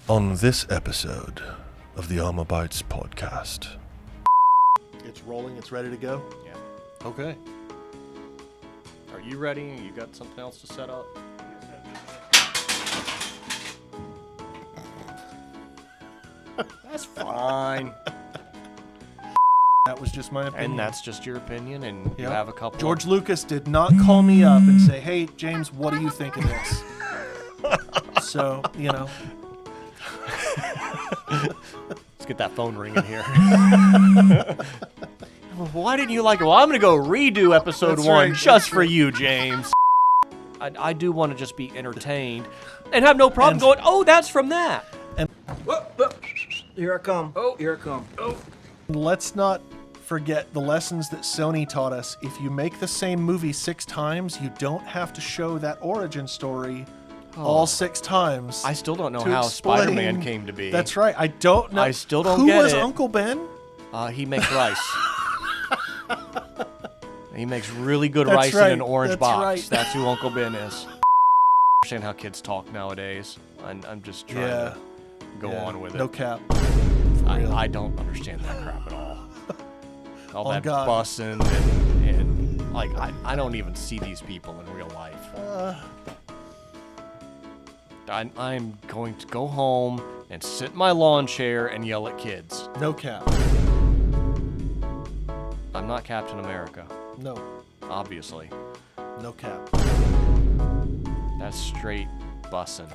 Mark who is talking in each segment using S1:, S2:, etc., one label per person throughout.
S1: On this episode of the Armor Bites podcast.
S2: It's rolling, it's ready to go?
S3: Yeah.
S2: Okay.
S3: Are you ready? You got something else to set up? That's fine.
S2: That was just my opinion.
S3: And that's just your opinion, and you
S2: Yep.
S3: have a couple.
S2: George Lucas did not call me up and say, hey, James, what do you think of this? So, you know.
S3: Let's get that phone ringing here. Why didn't you like it? Well, I'm going to go redo episode
S2: That's
S3: 1
S2: right,
S3: just
S2: that's
S3: for
S2: right.
S3: you, James. I do want to just be entertained and have no problem
S2: And-
S3: going, oh, that's from that.
S4: Here I come.
S3: Oh.
S4: Here I come.
S2: Let's not forget the lessons that Sony taught us. If you make the same movie 6 times, you don't have to show that origin story all 6 times.
S3: I still don't know
S2: to
S3: how
S2: explain-
S3: Spider-Man came to be.
S2: That's right. I don't know.
S3: I still don't
S2: Who
S3: get
S2: was
S3: it.
S2: Uncle Ben?
S3: He makes rice. He makes really good
S2: That's
S3: rice
S2: right,
S3: in an orange
S2: that's
S3: box.
S2: right.
S3: That's who Uncle Ben is. I understand how kids talk nowadays. I'm just trying to go on with it.
S2: No cap.
S3: I don't understand that crap at all. All
S2: Oh,
S3: that
S2: God.
S3: bussing and like I don't even see these people in real life. I'm going to go home and sit in my lawn chair and yell at kids.
S2: No cap.
S3: I'm not Captain America,
S2: No.
S3: obviously.
S2: No cap.
S3: That's straight bussin'.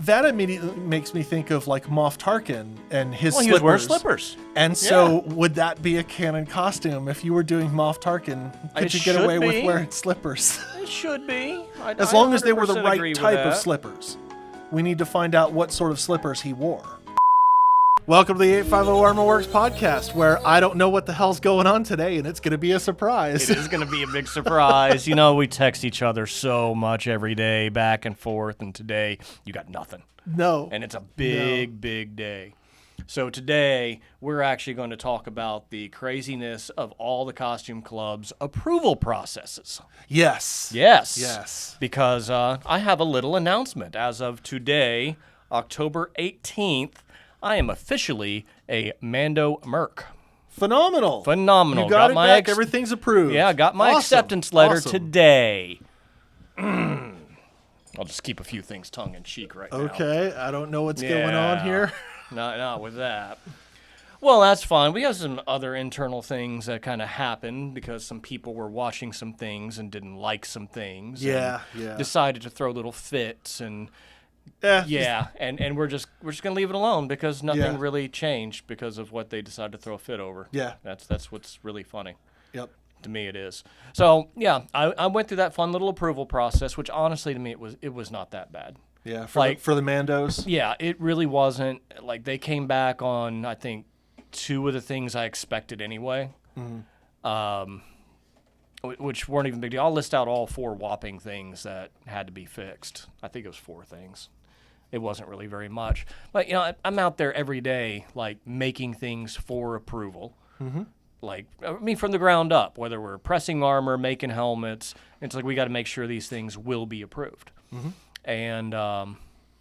S2: That immediately makes me think of like Moff Tarkin and his
S3: Well, he
S2: slippers.
S3: was wearing slippers.
S2: And so would that be a canon costume if you were doing Moff Tarkin? Could
S3: It
S2: you get
S3: should
S2: away with
S3: be.
S2: wearing slippers?
S3: It should be.
S2: As long as they were the
S3: 100%
S2: right
S3: agree with
S2: type of
S3: that.
S2: slippers. We need to find out what sort of slippers he wore. Welcome to the 850 Armor Works podcast, where I don't know what the hell's going on today, and it's going to be a surprise.
S3: It is going to be a big surprise. You know, we text each other so much every day, back and forth, and today you got nothing.
S2: No.
S3: And it's a big day. So today, we're actually going to talk about the craziness of all the costume clubs' approval processes.
S2: Yes.
S3: Yes.
S2: Yes.
S3: Because I have a little announcement. As of today, October 18th, I am officially a Mando Merc.
S2: Phenomenal.
S3: Phenomenal.
S2: You got it
S3: my
S2: back. Everything's approved.
S3: Yeah, I got my
S2: Awesome.
S3: acceptance letter
S2: Awesome.
S3: today. I'll just keep a few things tongue-in-cheek right now.
S2: Okay. I don't know what's going on here.
S3: Not with that. Well, that's fine. We have some other internal things that kind of happened because some people were watching some things and didn't like some things.
S2: Yeah,
S3: and
S2: yeah.
S3: Decided to throw little fits and
S2: Yeah.
S3: and we're just gonna leave it alone because nothing
S2: Yeah.
S3: really changed because of what they decided to throw a fit over.
S2: Yeah.
S3: That's what's really funny.
S2: Yep.
S3: To me, it is. So yeah, I went through that fun little approval process, which honestly to me it was not that bad.
S2: Yeah.
S3: Like-
S2: For the Mandos.
S3: Yeah, it really wasn't. Like they came back on I think 2 of the things I expected anyway, which weren't even big deal. I'll list out all 4 whopping things that had to be fixed. I think it was 4 things. It wasn't really very much, but you know I'm out there every day like making things for approval. Like, I mean, from the ground up, whether we're pressing armor, making helmets, it's like we got to make sure these things will be approved. And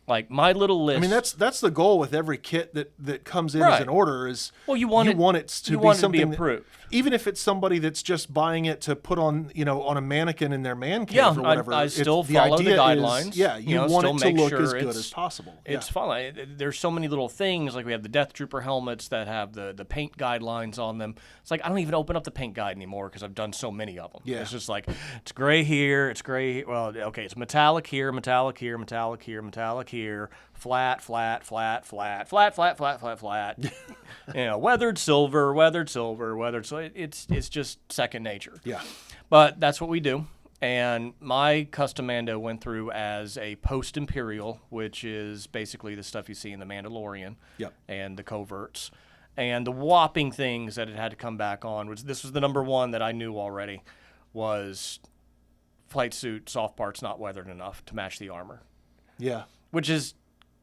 S3: like my little list.
S2: I mean, that's the goal with every kit that comes in as
S3: Right.
S2: an order is
S3: Well, you want it
S2: it to
S3: you
S2: be
S3: want it to
S2: something
S3: be approved.
S2: even if it's somebody that's just buying it to put on on a mannequin in their man cave
S3: Yeah,
S2: or whatever.
S3: I still
S2: the
S3: follow the
S2: idea
S3: guidelines.
S2: Is, yeah, you want
S3: still
S2: it to
S3: make
S2: look
S3: sure
S2: as good
S3: it's-
S2: as possible.
S3: It's
S2: yeah.
S3: fun. There's so many little things. Like we have the Death Trooper helmets that have the paint guidelines on them. It's like I don't even open up the paint guide anymore because I've done so many of them.
S2: Yeah.
S3: It's just like it's gray here, it's gray here. Well, okay, it's metallic here, metallic here, metallic here, metallic here, flat, flat, flat, flat, flat, flat, flat, flat, flat. Weathered silver, weathered silver, weathered. So it's just second nature.
S2: Yeah.
S3: But that's what we do. And my custom Mando went through as a post-Imperial, which is basically the stuff you see in The Mandalorian
S2: Yep.
S3: and the coverts. And the whopping things that it had to come back on, which this was the number 1 that I knew already, was flight suit soft parts not weathered enough to match the armor,
S2: Yeah.
S3: which is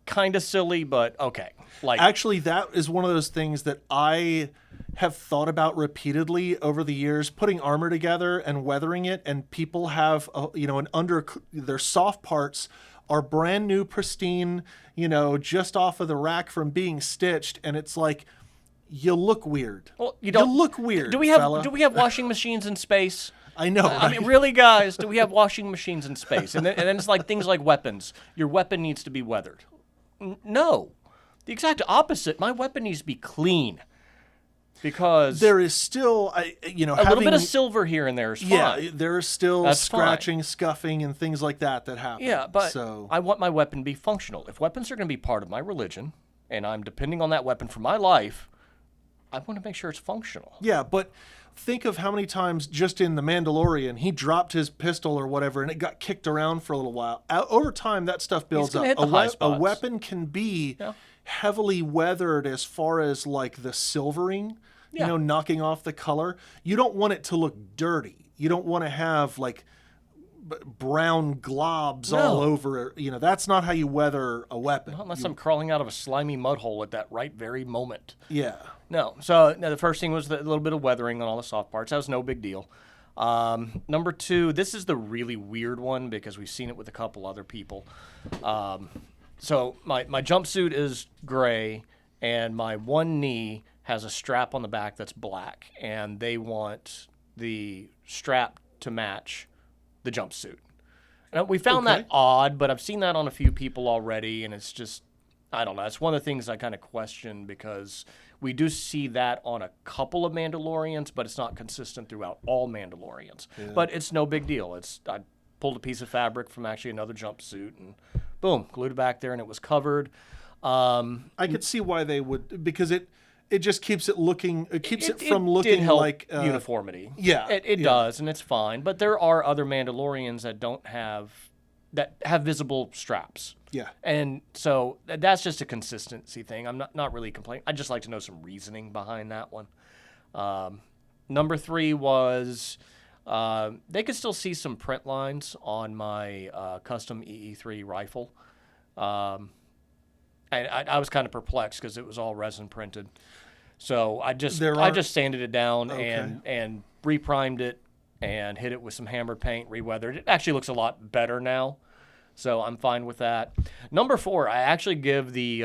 S3: kind of silly, but okay. Like
S2: Actually, that is one of those things that I have thought about repeatedly over the years, putting armor together and weathering it, and people have, their soft parts are brand new, pristine, just off of the rack from being stitched, and it's like, you look weird.
S3: Well, you
S2: look weird.
S3: Do we have washing machines in space?
S2: I know, right?
S3: I mean, really, guys, do we have washing machines in space? And then it's like things like weapons. Your weapon needs to be weathered. No. The exact opposite. My weapon needs to be clean. Because
S2: there is still, a
S3: little bit of silver here and there is fine.
S2: Yeah, there is still
S3: That's
S2: scratching,
S3: fine.
S2: Scuffing, and things like that happen.
S3: Yeah, but I want my weapon to be functional. If weapons are going to be part of my religion, and I'm depending on that weapon for my life, I want to make sure it's functional.
S2: Yeah, but think of how many times just in The Mandalorian, he dropped his pistol or whatever, and it got kicked around for a little while. Over time, that stuff builds up. A weapon can be heavily weathered as far as like the silvering, knocking off the color. You don't want it to look dirty. You don't want to have like brown globs all over it. That's not how you weather a weapon.
S3: Not unless I'm crawling out of a slimy mud hole at that right very moment.
S2: Yeah.
S3: No. So the first thing was a little bit of weathering on all the soft parts. That was no big deal. Number 2, this is the really weird one because we've seen it with a couple other people. So my jumpsuit is gray, and my one knee has a strap on the back that's black, and they want the strap to match the jumpsuit. And we found that odd, but I've seen that on a few people already, and it's just, I don't know. It's one of the things I kind of question because we do see that on a couple of Mandalorians, but it's not consistent throughout all Mandalorians. Yeah. But it's no big deal. I pulled a piece of fabric from actually another jumpsuit and boom, glued it back there, and it was covered.
S2: I could see why they would, because it just keeps it looking. It keeps it from
S3: did
S2: looking
S3: help
S2: like
S3: uniformity.
S2: Yeah,
S3: it does, and it's fine. But there are other Mandalorians that have visible straps.
S2: Yeah,
S3: and so that's just a consistency thing. I'm not really complaining. I'd just like to know some reasoning behind that one. Number 3 was they could still see some print lines on my custom EE3 rifle. And I was kind of perplexed because it was all resin printed. So I just sanded it down and reprimed it and hit it with some hammered paint, reweathered. It actually looks a lot better now. So I'm fine with that. Number 4, I actually give the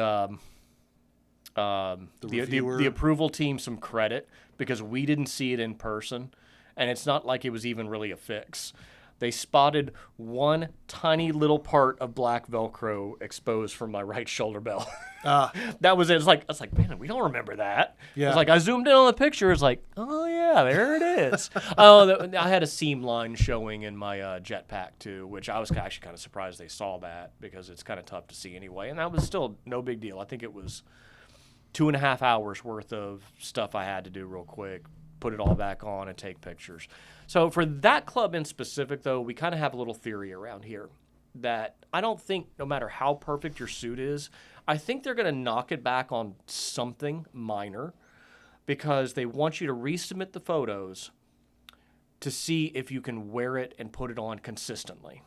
S3: approval team some credit because we didn't see it in person, and it's not like it was even really a fix. They spotted one tiny little part of black Velcro exposed from my right shoulder belt. That was it. It's like, man, we don't remember that. Yeah. It's like I zoomed in on the picture. It's like, oh yeah, there it is. I had a seam line showing in my jetpack too, which I was actually kind of surprised they saw that because it's kind of tough to see anyway. And that was still no big deal. I think it was 2.5 hours worth of stuff I had to do real quick, put it all back on and take pictures. So for that club in specific, though, we kind of have a little theory around here that I don't think no matter how perfect your suit is, I think they're going to knock it back on something minor because they want you to resubmit the photos to see if you can wear it and put it on consistently.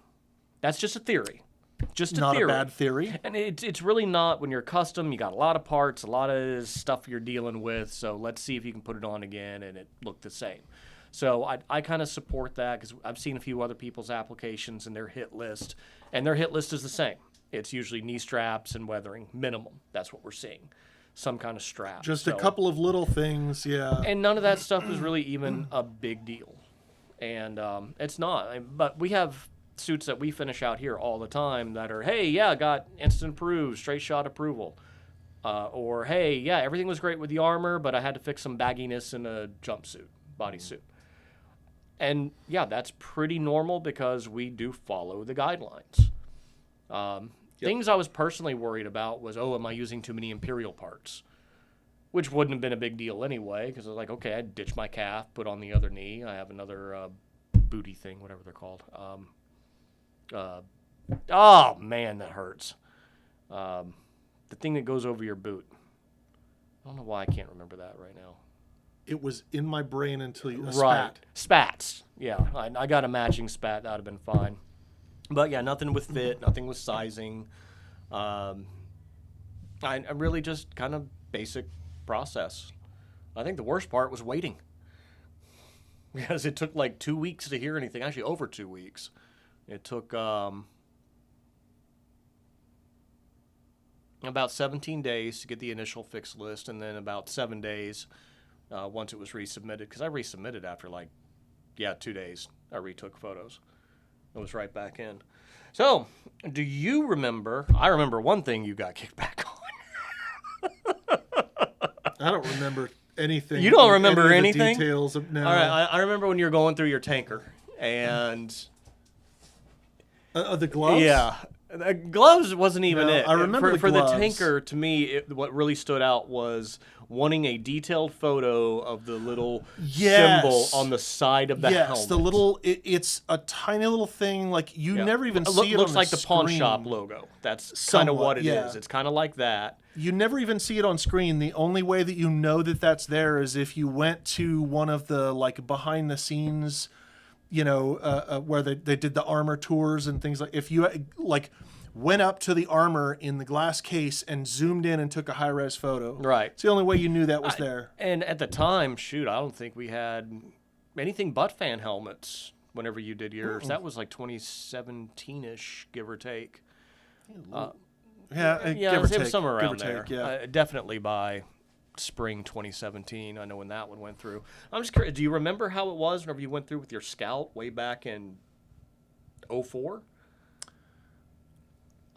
S3: That's just a theory. Just a theory.
S2: Not a bad theory.
S3: And it's really not. When you're custom, you got a lot of parts, a lot of stuff you're dealing with, so let's see if you can put it on again and it look the same. So I kind of support that because I've seen a few other people's applications and their hit list, and their hit list is the same. It's usually knee straps and weathering, minimum. That's what we're seeing. Some kind of strap.
S2: Just a couple of little things, yeah.
S3: And none of that stuff is really even a big deal. And it's not. But we have suits that we finish out here all the time that are, hey, yeah, got instant approved, straight shot approval. Or, hey, yeah, everything was great with the armor, but I had to fix some bagginess in a jumpsuit, bodysuit. And, yeah, that's pretty normal because we do follow the guidelines. Things I was personally worried about was, am I using too many Imperial parts? Which wouldn't have been a big deal anyway because I was like, okay, I ditch my calf, put on the other knee. I have another booty thing, whatever they're called. Oh, man, that hurts. The thing that goes over your boot. I don't know why I can't remember that right now.
S2: It was in my brain until you
S3: spat. Spats. Yeah, I got a matching spat. That would have been fine. But, yeah, nothing with fit, nothing with sizing. I really just kind of basic process. I think the worst part was waiting. Because it took like 2 weeks to hear anything. Actually, over 2 weeks. It took about 17 days to get the initial fix list, and then about 7 days once it was resubmitted. Because I resubmitted after 2 days. I retook photos. It was right back in. So, do you remember? I remember one thing you got kicked back on.
S2: I don't remember anything.
S3: You don't remember
S2: anything? Details of, no.
S3: All right, I remember when you were going through your tanker and
S2: the gloves.
S3: Yeah, the gloves wasn't even it.
S2: I remember
S3: for
S2: the gloves.
S3: The tanker. To me, what really stood out was wanting a detailed photo of the little symbol on the side of the helmet.
S2: Yes, the little. It's a tiny little thing. You never even see it.
S3: Looks
S2: on
S3: like
S2: the
S3: pawn
S2: screen.
S3: shop logo. That's kind of what it is. It's kind of like that.
S2: You never even see it on screen. The only way that you know that that's there is if you went to one of the behind the scenes, where they did the armor tours and things if you went up to the armor in the glass case and zoomed in and took a high res photo.
S3: Right.
S2: It's the only way you knew that was there.
S3: And at the time, I don't think we had anything but fan helmets whenever you did yours. That was 2017-ish, give or take.
S2: Give or take.
S3: It was somewhere around
S2: there.
S3: Definitely by spring 2017. I know when that one went through. I'm just curious, do you remember how it was whenever you went through with your Scout way back in 2004?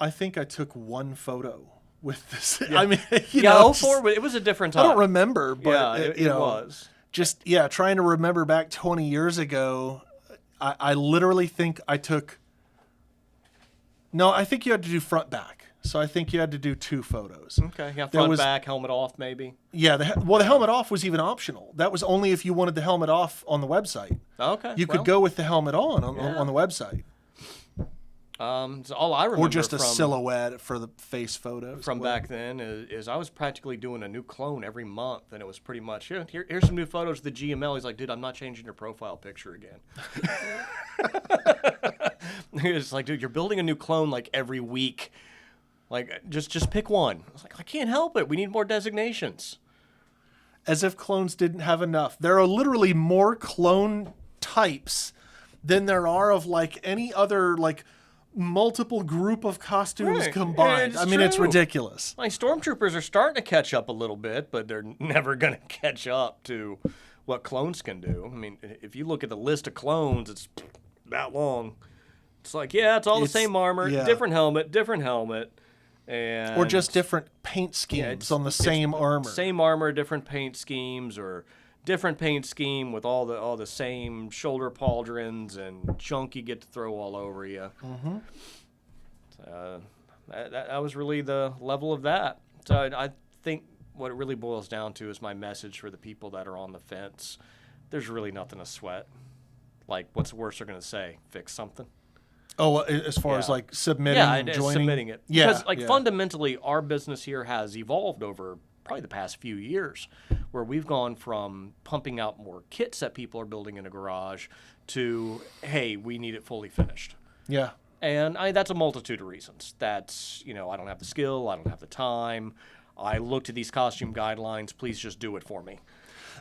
S2: I think I took one photo with this.
S3: Yeah.
S2: I mean,
S3: 2004, but it was a different time.
S2: I don't remember, but
S3: it was.
S2: Just, trying to remember back 20 years ago, I literally think I took... No, I think you had to do front back. So I think you had to do 2 photos.
S3: Okay, front, back, helmet off, maybe.
S2: Yeah, the helmet off was even optional. That was only if you wanted the helmet off on the website.
S3: Okay,
S2: you could go with the helmet on the website.
S3: So all I remember,
S2: or just a silhouette for the face photos.
S3: From back then is I was practically doing a new clone every month, and it was pretty much here's some new photos of the GML. He's like, dude, I'm not changing your profile picture again. It's like, dude, you're building a new clone every week. Just pick one. I was like, I can't help it. We need more designations.
S2: As if clones didn't have enough. There are literally more clone types than there are of any other multiple group of costumes combined. I mean, it's ridiculous.
S3: Stormtroopers are starting to catch up a little bit, but they're never going to catch up to what clones can do. I mean, if you look at the list of clones, it's that long. It's it's all the same armor, different helmet.
S2: Or just different paint schemes on the same armor.
S3: Same armor, different paint schemes, or different paint scheme with all the same shoulder pauldrons and junk you get to throw all over you.
S2: Mm-hmm.
S3: That was really the level of that. So I think what it really boils down to is my message for the people that are on the fence. There's really nothing to sweat. What's the worst they're going to say? Fix something.
S2: Oh, as far as submitting and joining?
S3: Submitting it.
S2: Yeah.
S3: Because fundamentally, our business here has evolved over probably the past few years, where we've gone from pumping out more kits that people are building in a garage to, hey, we need it fully finished.
S2: Yeah.
S3: And that's a multitude of reasons. That's, I don't have the skill, I don't have the time. I looked at these costume guidelines, please just do it for me.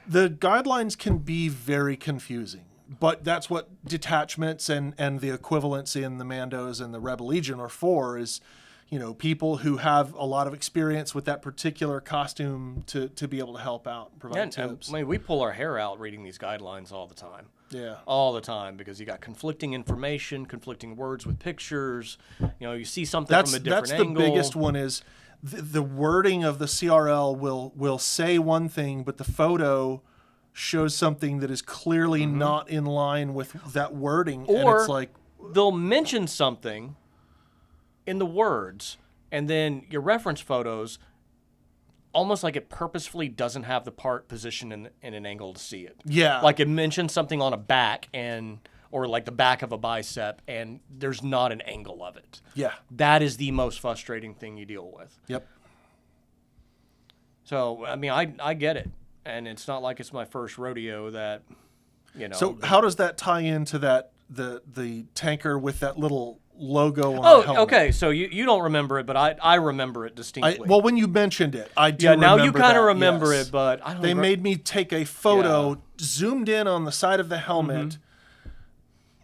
S2: The guidelines can be very confusing. But that's what detachments and the equivalents in the Mandos and the Rebel Legion are for, is, people who have a lot of experience with that particular costume to be able to help out and provide tips.
S3: I mean, we pull our hair out reading these guidelines all the time.
S2: Yeah.
S3: All the time, because you got conflicting information, conflicting words with pictures. You see something from a different angle.
S2: That's the biggest one is the wording of the CRL will say one thing, but the photo shows something that is clearly not in line with that wording.
S3: Or
S2: and it's
S3: they'll mention something in the words, and then your reference photos, almost like it purposefully doesn't have the part positioned in an angle to see it.
S2: Yeah.
S3: It mentions something on a back or the back of a bicep, and there's not an angle of it.
S2: Yeah.
S3: That is the most frustrating thing you deal with.
S2: Yep.
S3: So, I mean, I get it. And it's not like it's my first rodeo that,
S2: So how does that tie into the tanker with that little logo on the helmet?
S3: Okay. So you don't remember it, but I remember it distinctly.
S2: Well, when you mentioned it, I do remember
S3: now you kind of remember
S2: yes.
S3: it, but I don't
S2: They made me take a photo, zoomed in on the side of the helmet,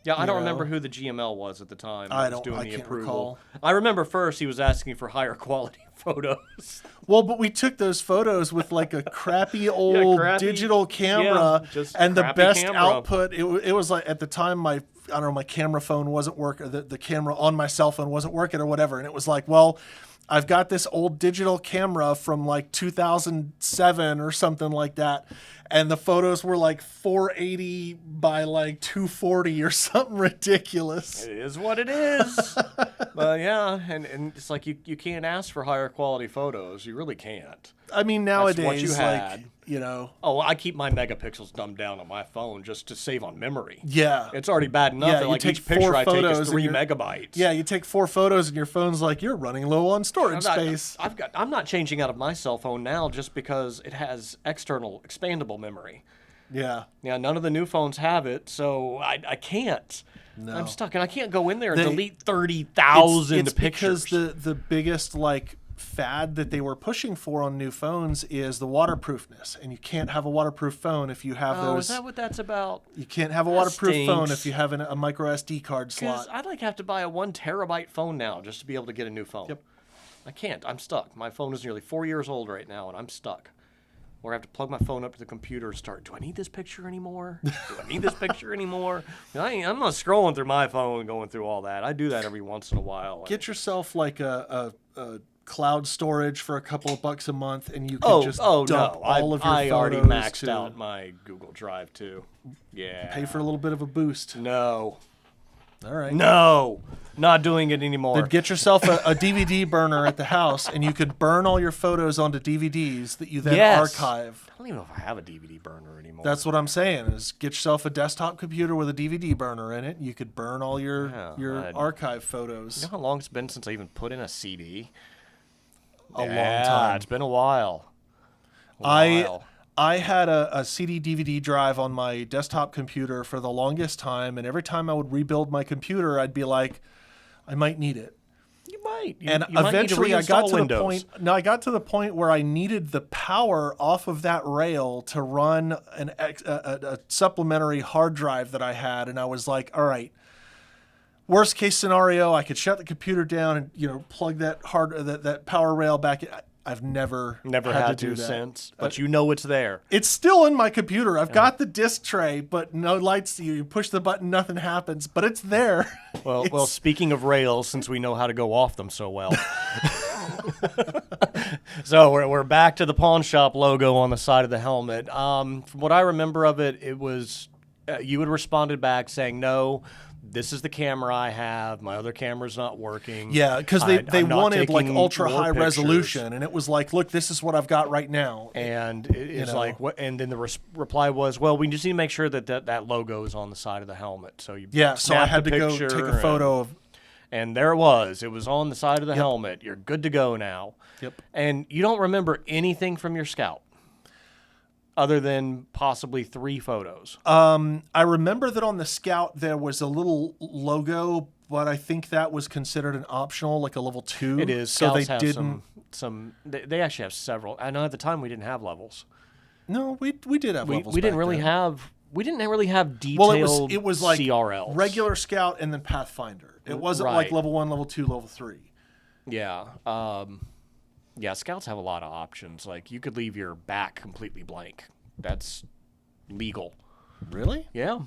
S3: Yeah, I don't remember who the GML was at the time.
S2: I can't recall.
S3: I remember first he was asking for higher quality photos.
S2: Well, but we took those photos with like a crappy old digital camera, and the best output. It was like at the time my camera phone wasn't working. The camera on my cell phone wasn't working or whatever, and it was like, well, I've got this old digital camera from like 2007 or something like that. And the photos were like 480 by like 240 or something ridiculous.
S3: It is what it is. But yeah, and it's like you can't ask for higher quality photos. You really can't.
S2: I mean, nowadays,
S3: that's what you had.
S2: like, you know.
S3: Oh, I keep my megapixels dumbed down on my phone just to save on memory.
S2: Yeah.
S3: It's already bad enough that like each picture I take is 3 megabytes.
S2: Yeah, you take 4 photos and your phone's like, you're running low on storage space.
S3: I'm not changing out of my cell phone now just because it has external expandable memory.
S2: Yeah.
S3: Yeah, none of the new phones have it, so I can't.
S2: No.
S3: I'm stuck, and I can't go in there and delete 30,000 pictures.
S2: It's because the biggest like fad that they were pushing for on new phones is the waterproofness, and you can't have a waterproof phone if you have those.
S3: Is that what that's about?
S2: You can't have a waterproof phone if you have a micro SD card slot.
S3: I'd like have to buy a 1 terabyte phone now just to be able to get a new phone.
S2: Yep.
S3: I can't. I'm stuck. My phone is nearly 4 years old right now, and I'm stuck. Or I have to plug my phone up to the computer and start, do I need this picture anymore? Do I need this picture anymore? I'm not scrolling through my phone and going through all that. I do that every once in a while.
S2: Get yourself like a cloud storage for a couple of bucks a month, and you can dump all of your photos.
S3: I already maxed out my Google Drive, too. Yeah.
S2: Pay for a little bit of a boost.
S3: No.
S2: All right.
S3: No. Not doing it anymore.
S2: Then get yourself a DVD burner at the house, and you could burn all your photos onto DVDs that you then archive.
S3: I don't even know if I have a DVD burner anymore.
S2: That's what I'm saying, is get yourself a desktop computer with a DVD burner in it. You could burn all your archive photos.
S3: You know how long it's been since I even put in a CD?
S2: A long time.
S3: It's been a while.
S2: I had a CD DVD drive on my desktop computer for the longest time, and every time I would rebuild my computer, I'd be like, I might need it.
S3: You might.
S2: And eventually I got to the point. No, I got to the point where I needed the power off of that rail to run a supplementary hard drive that I had, and I was like, all right. Worst case scenario, I could shut the computer down and plug that that power rail back in. I've never
S3: had to do since, but you know it's there.
S2: It's still in my computer. I've got the disk tray, but no lights. You push the button, nothing happens, but it's there.
S3: Well, speaking of rails, since we know how to go off them so well. So we're back to the pawn shop logo on the side of the helmet. From what I remember of it, it was you had responded back saying, no, this is the camera I have. My other camera's not working.
S2: Yeah, because they wanted like ultra high resolution, and it was like, look, this is what I've got right now.
S3: And it's like, what? And then the reply was, well, we just need to make sure that logo is on the side of the helmet. So
S2: so I had to go take a photo of.
S3: And there it was. It was on the side of the helmet. You're good to go now.
S2: Yep.
S3: And you don't remember anything from your Scout, other than possibly 3 photos.
S2: I remember that on the Scout there was a little logo, but I think that was considered an optional, like a level 2.
S3: It is.
S2: So
S3: Scouts
S2: they
S3: have
S2: didn't.
S3: They actually have several. I know at the time we didn't have levels.
S2: No, we did have levels.
S3: We didn't really have. We didn't really have detailed.
S2: It was like
S3: CRLs.
S2: Regular Scout and then Pathfinder. It wasn't like level 1, level 2, level 3.
S3: Yeah. Yeah, Scouts have a lot of options. Like, you could leave your back completely blank. That's legal.
S2: Really?
S3: Yeah.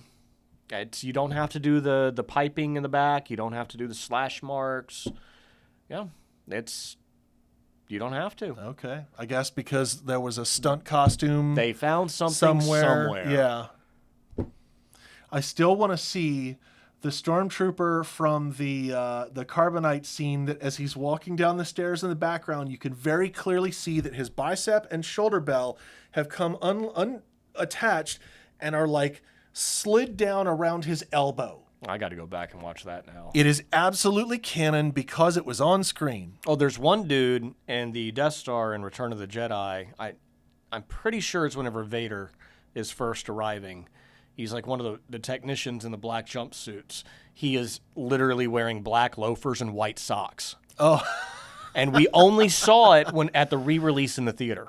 S3: You don't have to do the piping in the back. You don't have to do the slash marks. Yeah. You don't have to.
S2: Okay. I guess because there was a stunt costume.
S3: They found something somewhere.
S2: Yeah. I still want to see the stormtrooper from the Carbonite scene, that as he's walking down the stairs in the background, you can very clearly see that his bicep and shoulder bell have come unattached and are like slid down around his elbow.
S3: I got to go back and watch that now.
S2: It is absolutely canon because it was on screen.
S3: Oh, there's one dude in the Death Star in Return of the Jedi. I'm pretty sure it's whenever Vader is first arriving. He's like one of the technicians in the black jumpsuits. He is literally wearing black loafers and white socks.
S2: Oh.
S3: And we only saw it at the re-release in the theater.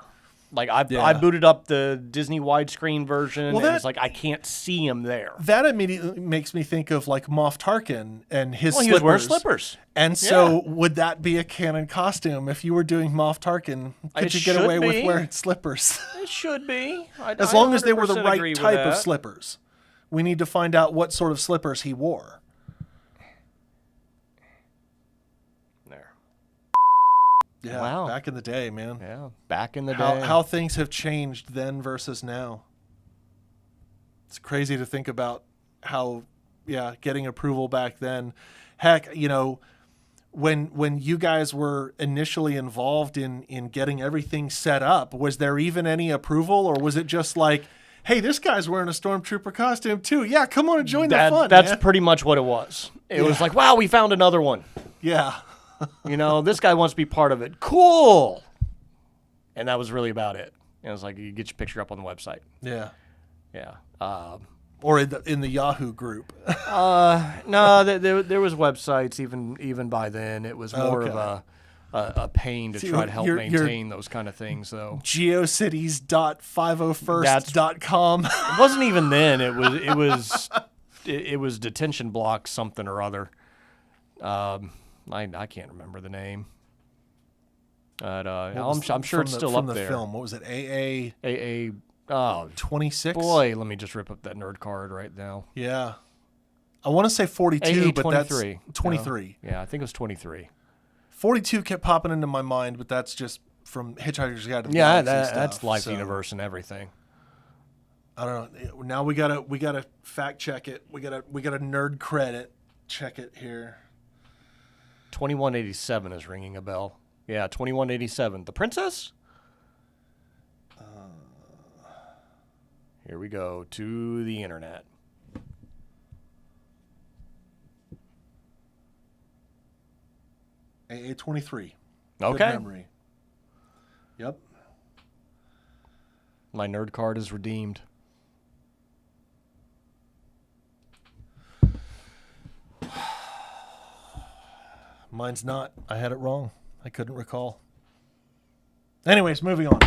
S3: Like I booted up the Disney widescreen version,
S2: well,
S3: and it's like I can't see him there.
S2: That immediately makes me think of like Moff Tarkin and his slippers.
S3: He was wearing slippers.
S2: And so would that be a canon costume if you were doing Moff Tarkin? Could you get away with wearing slippers?
S3: It should be.
S2: As long as they were the right type of slippers. We need to find out what sort of slippers he wore.
S3: There.
S2: Yeah,
S3: wow.
S2: Back in the day, man.
S3: Yeah, back in the day.
S2: How things have changed then versus now. It's crazy to think about how, getting approval back then. Heck, when you guys were initially involved in getting everything set up, was there even any approval, or was it just like, hey, this guy's wearing a stormtrooper costume too? Yeah, come on and join the fun.
S3: That's pretty much what it was. It was like, wow, we found another one.
S2: Yeah.
S3: This guy wants to be part of it. Cool. And that was really about it. And it was like, you get your picture up on the website.
S2: Yeah.
S3: Yeah.
S2: Or in the Yahoo group.
S3: No, there was websites even by then. It was more of a pain to try to help maintain those kind of things, though.
S2: Geocities.501st.com.
S3: It wasn't even then. It was detention block something or other. I can't remember the name. But I'm sure it's still up there. From the
S2: film, what was it? AA 26?
S3: Boy, let me just rip up that nerd card right now.
S2: Yeah. I want to say 42, but
S3: 23.
S2: That's 23.
S3: No. Yeah, I think it was 23.
S2: 42 kept popping into my mind, but that's just from Hitchhiker's Guide to the
S3: Galaxy
S2: stuff.
S3: That's Life Universe and everything.
S2: I don't know. Now we gotta fact check it. We gotta nerd credit check it here.
S3: 2187 is ringing a bell. Yeah, 2187. The Princess? Here we go to the internet.
S2: AA 23.
S3: Okay.
S2: Good memory. Yep.
S3: My nerd card is redeemed.
S2: Mine's not. I had it wrong. I couldn't recall. Anyways, moving on.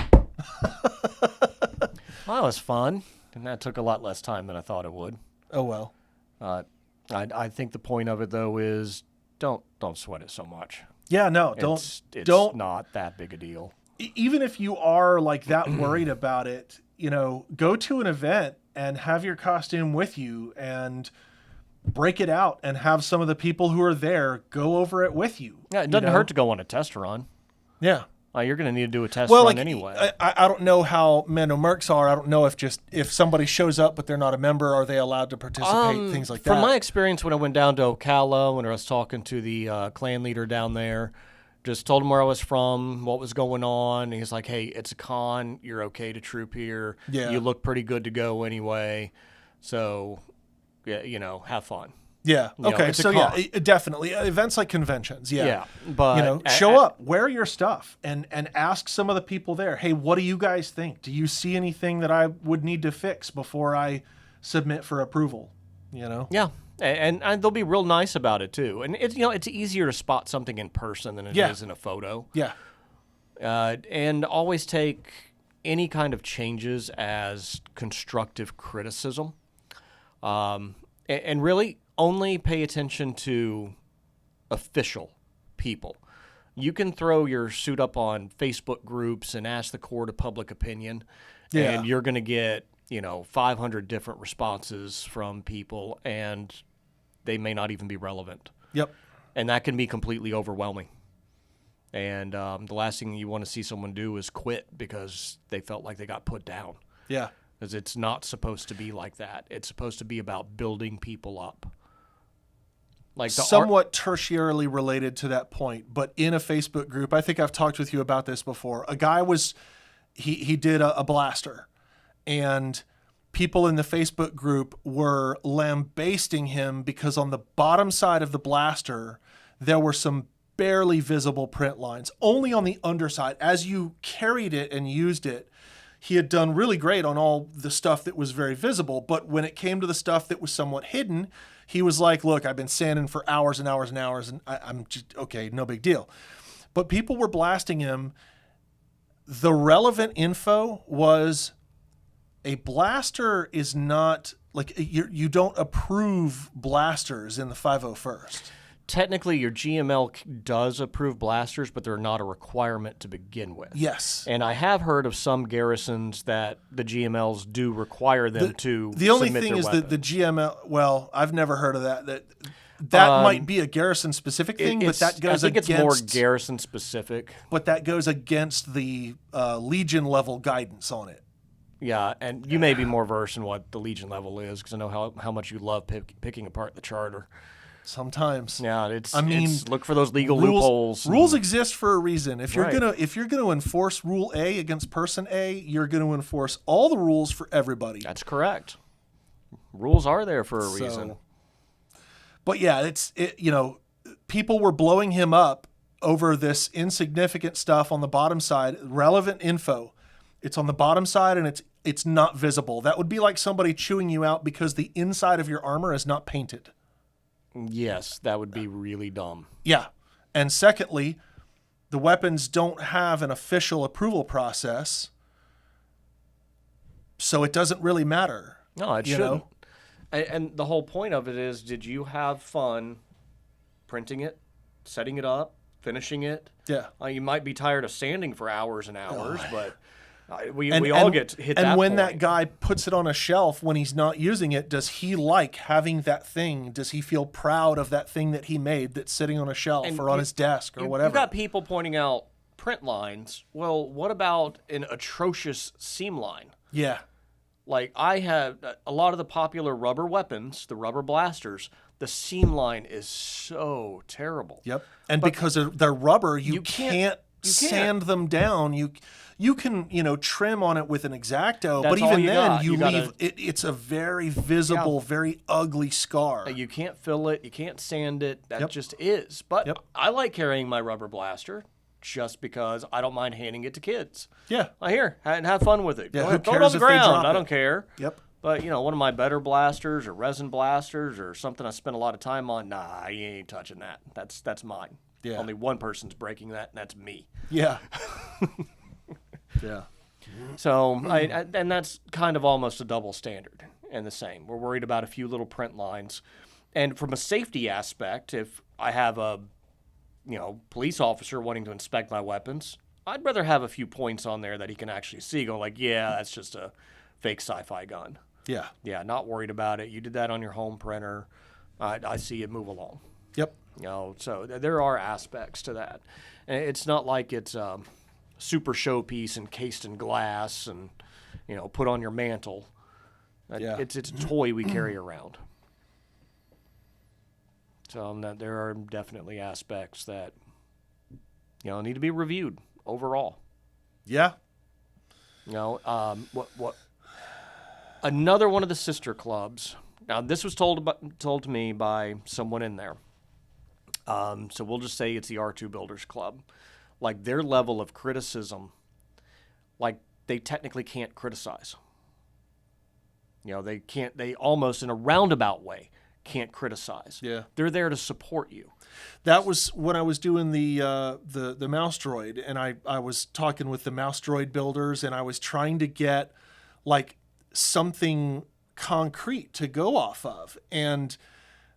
S3: Well, that was fun, and that took a lot less time than I thought it would.
S2: Oh well.
S3: I think the point of it though is don't sweat it so much.
S2: Yeah, no,
S3: It's
S2: don't.
S3: Not that big a deal.
S2: Even if you are like that worried about it, go to an event and have your costume with you and break it out and have some of the people who are there go over it with you.
S3: Yeah, it doesn't hurt to go on a test run.
S2: Yeah.
S3: You're going to need to do a test run anyway.
S2: I don't know how Mando Mercs are. I don't know if somebody shows up but they're not a member, are they allowed to participate, things like that.
S3: From my experience when I went down to Ocala, when I was talking to the clan leader down there, just told him where I was from, what was going on. And he's like, hey, it's a con. You're okay to troop here.
S2: Yeah.
S3: You look pretty good to go anyway. So, yeah, have fun.
S2: Yeah. Okay. So definitely events like conventions. Yeah.
S3: Yeah. But
S2: show up, wear your stuff, and ask some of the people there. Hey, what do you guys think? Do you see anything that I would need to fix before I submit for approval?
S3: Yeah. And they'll be real nice about it too. And it's easier to spot something in person than it is in a photo.
S2: Yeah.
S3: And always take any kind of changes as constructive criticism. And really only pay attention to official people. You can throw your suit up on Facebook groups and ask the court of public opinion, and you're going to get 500 different responses from people, and they may not even be relevant.
S2: Yep.
S3: And that can be completely overwhelming. And the last thing you want to see someone do is quit because they felt like they got put down.
S2: Yeah.
S3: Because it's not supposed to be like that. It's supposed to be about building people up. Like
S2: somewhat tertiarily related to that point, but in a Facebook group, I think I've talked with you about this before. A guy he did a blaster, and people in the Facebook group were lambasting him because on the bottom side of the blaster, there were some barely visible print lines, only on the underside. As you carried it and used it, he had done really great on all the stuff that was very visible, but when it came to the stuff that was somewhat hidden, he was like, look, I've been sanding for hours and hours and hours, and I'm just, okay, no big deal. But people were blasting him the relevant info was a blaster is not like you don't approve blasters in the 501st.
S3: Technically, your GML does approve blasters, but they're not a requirement to begin with.
S2: Yes.
S3: And I have heard of some garrisons that the GMLs do require them to
S2: The only
S3: submit
S2: thing
S3: their
S2: is
S3: weapon.
S2: that the GML, well, I've never heard of that. That might be a garrison-specific thing, but that goes
S3: I think
S2: against...
S3: it's more garrison-specific.
S2: But that goes against the Legion-level guidance on it.
S3: Yeah, and you may be more versed in what the Legion level is, because I know how much you love picking apart the charter.
S2: Sometimes.
S3: Yeah, it's look for those legal loopholes.
S2: Rules exist for a reason. If you're
S3: Right.
S2: gonna enforce Rule A against Person A, you're gonna enforce all the rules for everybody.
S3: That's correct. Rules are there for a reason.
S2: But yeah, people were blowing him up over this insignificant stuff on the bottom side, relevant info. It's on the bottom side and it's not visible. That would be like somebody chewing you out because the inside of your armor is not painted.
S3: Yes, that would be really dumb.
S2: Yeah. And secondly, the weapons don't have an official approval process, so it doesn't really matter.
S3: No, it shouldn't. And the whole point of it is, did you have fun printing it, setting it up, finishing it?
S2: Yeah.
S3: You might be tired of sanding for hours and hours, but we all get to hit that point.
S2: And when that guy puts it on a shelf when he's not using it, does he like having that thing? Does he feel proud of that thing that he made that's sitting on a shelf or on his desk or whatever?
S3: You've got people pointing out print lines. Well, what about an atrocious seam line?
S2: Yeah.
S3: Like, I have a lot of the popular rubber weapons, the rubber blasters, the seam line is so terrible.
S2: Yep. And because they're rubber, you can't sand them down. You can, trim on it with an X-Acto, but even then it's a very visible, very ugly scar.
S3: You can't fill it, you can't sand it. That just is. But I like carrying my rubber blaster just because I don't mind handing it to kids.
S2: Yeah.
S3: And have fun with it.
S2: Yeah,
S3: Throw it on the ground. I don't care.
S2: Yep.
S3: But, one of my better blasters or resin blasters or something I spent a lot of time on, nah, you ain't touching that. That's mine.
S2: Yeah.
S3: Only one person's breaking that, and that's me.
S2: Yeah. Yeah.
S3: So, and that's kind of almost a double standard and the same. We're worried about a few little print lines. And from a safety aspect, if I have a, police officer wanting to inspect my weapons, I'd rather have a few points on there that he can actually see, go like, yeah, that's just a fake sci-fi gun.
S2: Yeah.
S3: Yeah, not worried about it. You did that on your home printer. I see it move along.
S2: Yep.
S3: So there are aspects to that. And it's not like it's super showpiece encased in glass and, put on your mantle.
S2: Yeah.
S3: It's a toy we carry around. So there are definitely aspects that, need to be reviewed overall.
S2: Yeah.
S3: What another one of the sister clubs. Now, this was told to me by someone in there. So we'll just say it's the R2 Builders Club. Like, their level of criticism, like, they technically can't criticize. They almost in a roundabout way can't criticize.
S2: Yeah.
S3: They're there to support you.
S2: That was when I was doing the mouse droid, and I was talking with the mouse droid builders, and I was trying to get like something concrete to go off of. And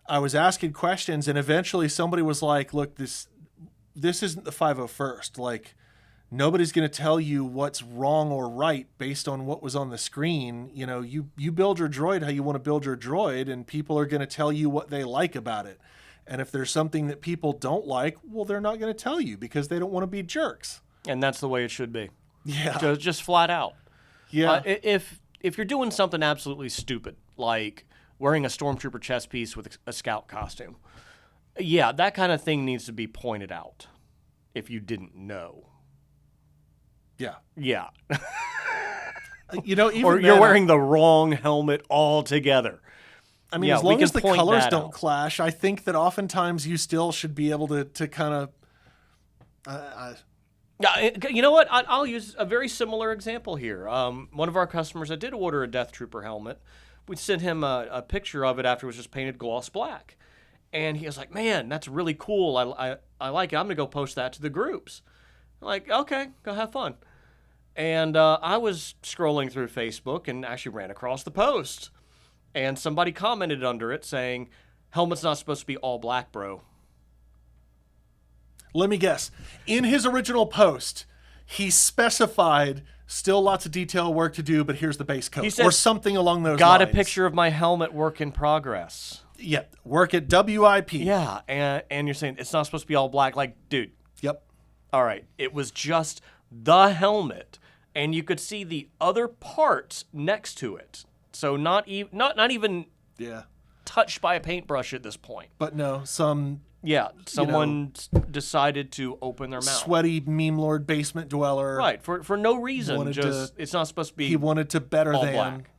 S2: I was asking questions, and eventually somebody was like, look, this isn't the 501st. Like, nobody's going to tell you what's wrong or right based on what was on the screen. You build your droid how you want to build your droid, and people are going to tell you what they like about it. And if there's something that people don't like, well, they're not going to tell you because they don't want to be jerks.
S3: And that's the way it should be.
S2: Yeah.
S3: Just flat out.
S2: Yeah.
S3: If you're doing something absolutely stupid, like wearing a stormtrooper chest piece with a scout costume, yeah, that kind of thing needs to be pointed out if you didn't know.
S2: Yeah.
S3: Yeah.
S2: Even
S3: or you're wearing the wrong helmet altogether.
S2: I mean, as long as the colors don't clash, I think that oftentimes you still should be able to kind of...
S3: You know what? I'll use a very similar example here. One of our customers that did order a Death Trooper helmet, we sent him a picture of it after it was just painted gloss black. And he was like, man, that's really cool. I like it. I'm going to go post that to the groups. I'm like, okay, go have fun. And I was scrolling through Facebook and actually ran across the post. And somebody commented under it saying, helmet's not supposed to be all black, bro.
S2: Let me guess. In his original post, he specified still lots of detail work to do, but here's the base coat.
S3: He said,
S2: or something along those
S3: got
S2: lines.
S3: a picture of my helmet, work in progress.
S2: Yeah, work at WIP.
S3: Yeah, and you're saying it's not supposed to be all black. Like, dude.
S2: Yep.
S3: All right. It was just the helmet, and you could see the other parts next to it. So not even touched by a paintbrush at this point.
S2: But no, someone
S3: decided to open their mouth.
S2: Sweaty meme lord basement dweller.
S3: Right, for no reason. It's not supposed to be.
S2: He wanted to better
S3: all
S2: than.
S3: Black.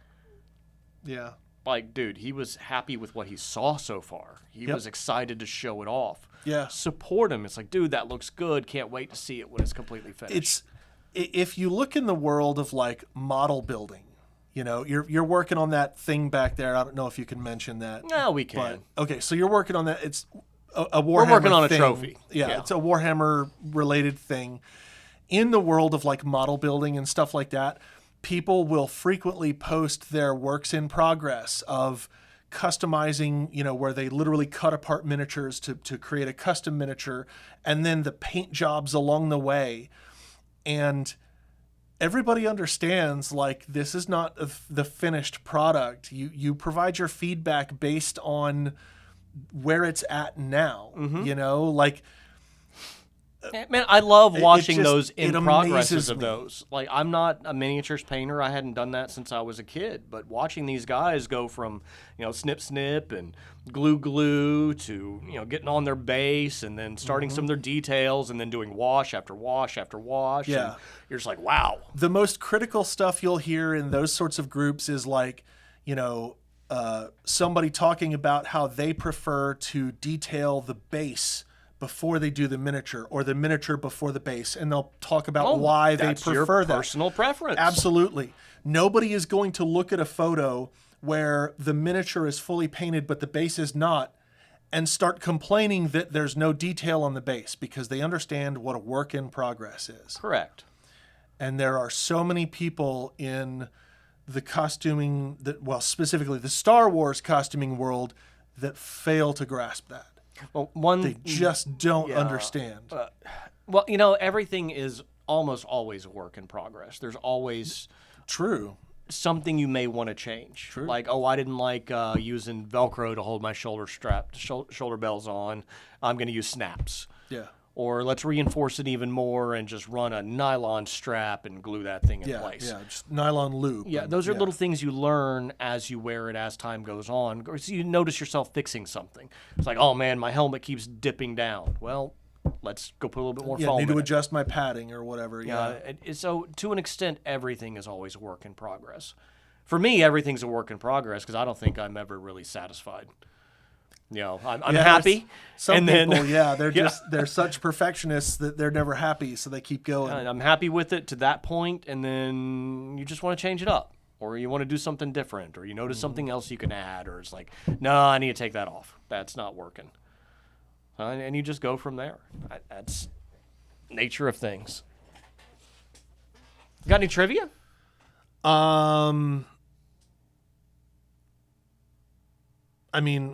S2: Yeah.
S3: Like, dude, he was happy with what he saw so far. He was excited to show it off.
S2: Yeah.
S3: Support him. It's like, dude, that looks good. Can't wait to see it when it's completely finished.
S2: If you look in the world of like model building, you're working on that thing back there. I don't know if you can mention that.
S3: No, we can.
S2: But, okay, so you're working on that. It's a Warhammer.
S3: We're working on
S2: thing.
S3: A trophy.
S2: Yeah, it's a Warhammer related thing. In the world of like model building and stuff like that, people will frequently post their works in progress of customizing, where they literally cut apart miniatures to create a custom miniature, and then the paint jobs along the way. And everybody understands, like, this is not the finished product. You provide your feedback based on where it's at now. Like,
S3: man, I love watching those in progresses
S2: amazes
S3: of
S2: me.
S3: those. Like, I'm not a miniatures painter. I hadn't done that since I was a kid. But watching these guys go from, snip snip and glue to, getting on their base and then starting some of their details and then doing wash after wash after wash.
S2: Yeah.
S3: And you're just like, wow.
S2: The most critical stuff you'll hear in those sorts of groups is like, somebody talking about how they prefer to detail the base before they do the miniature, or the miniature before the base, and they'll talk about why they prefer that.
S3: Personal preference.
S2: Absolutely. Nobody is going to look at a photo where the miniature is fully painted but the base is not and start complaining that there's no detail on the base, because they understand what a work in progress is.
S3: Correct.
S2: And there are so many people in the costuming, specifically the Star Wars costuming world, that fail to grasp that.
S3: Well,
S2: they just don't understand.
S3: Everything is almost always a work in progress. There's always something you may want to change.
S2: True.
S3: Like, I didn't like using Velcro to hold my shoulder bells on. I'm going to use snaps.
S2: Yeah.
S3: Or let's reinforce it even more and just run a nylon strap and glue that thing in place.
S2: Yeah, just nylon loop.
S3: Yeah, those are little things you learn as you wear it as time goes on. Or so you notice yourself fixing something. It's like, oh man, my helmet keeps dipping down. Well, let's go put a little bit more foam
S2: need
S3: in
S2: to
S3: it.
S2: adjust my padding or whatever.
S3: So to an extent, everything is always a work in progress. For me, everything's a work in progress because I don't think I'm ever really satisfied. I'm happy.
S2: Some people, they're such perfectionists that they're never happy, so they keep going.
S3: I'm happy with it to that point, and then you just want to change it up, or you want to do something different, or you notice something else you can add, or it's like, no, I need to take that off. That's not working. And you just go from there. That's nature of things. Got any trivia?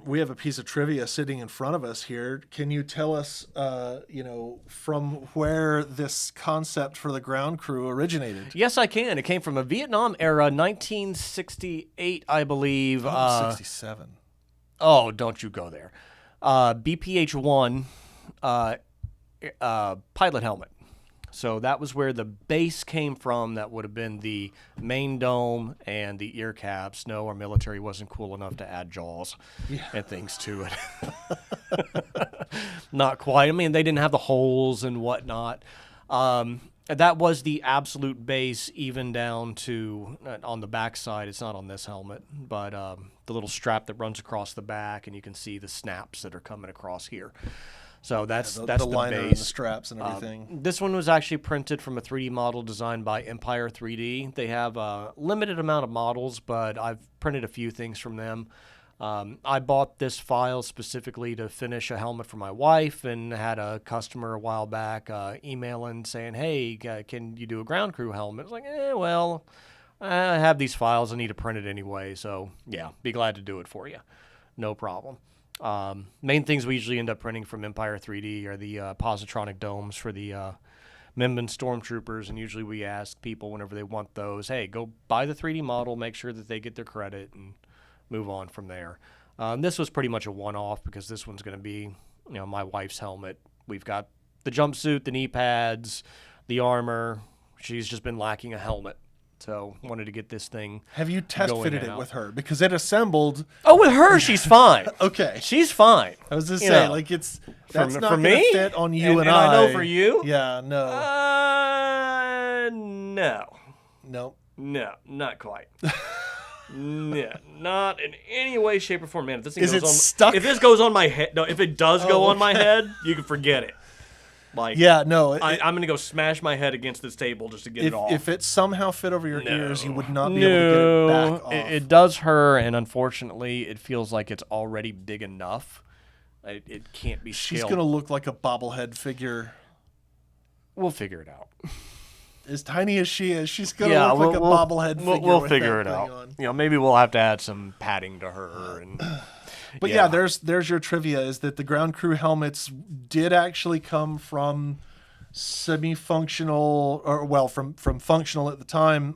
S2: We have a piece of trivia sitting in front of us here. Can you tell us, from where this concept for the ground crew originated?
S3: Yes, I can. It came from a Vietnam era, 1968, I believe.
S2: 67.
S3: Oh, don't you go there. BPH-1 pilot helmet. So that was where the base came from. That would have been the main dome and the ear caps. No, our military wasn't cool enough to add jaws and things to it. Not quite. They didn't have the holes and whatnot. That was the absolute base, even down to on the back side. It's not on this helmet, but the little strap that runs across the back, and you can see the snaps that are coming across here. So that's the
S2: liner
S3: base.
S2: And the straps and everything.
S3: This one was actually printed from a 3D model designed by Empire 3D. They have a limited amount of models, but I've printed a few things from them. I bought this file specifically to finish a helmet for my wife, and had a customer a while back emailing saying, hey, can you do a ground crew helmet? I was like, well, I have these files. I need to print it anyway. So, yeah, be glad to do it for you. No problem. Main things we usually end up printing from Empire 3D are the positronic domes for the Mimban Stormtroopers, and usually we ask people whenever they want those, hey, go buy the 3D model, make sure that they get their credit, and move on from there. This was pretty much a one-off because this one's going to be, my wife's helmet. We've got the jumpsuit, the knee pads, the armor. She's just been lacking a helmet. So wanted to get this thing.
S2: Have you test fitted it with her? Because it assembled.
S3: Oh, with her, she's fine.
S2: Okay.
S3: She's fine.
S2: I was just saying, like, that's not going to fit on you and I.
S3: I know for you?
S2: Yeah, no.
S3: No.
S2: Nope.
S3: No, not quite. No, not in any way, shape, or form. Man, if this thing
S2: Is
S3: goes
S2: it
S3: on,
S2: stuck?
S3: if this goes on my head, no, if it does go on my head, you can forget it. Like,
S2: yeah, no.
S3: I'm gonna go smash my head against this table just to get it off.
S2: If it somehow fit over your ears, you would not be able to get it back off.
S3: It does her, and unfortunately, it feels like it's already big enough. It can't be scaled.
S2: She's gonna look like a bobblehead figure.
S3: We'll figure it out.
S2: As tiny as she is, she's gonna look like a bobblehead figure.
S3: We'll figure it out. Maybe we'll have to add some padding to her. And
S2: but yeah, there's your trivia: is that the ground crew helmets did actually come from semi-functional, or from functional at the time.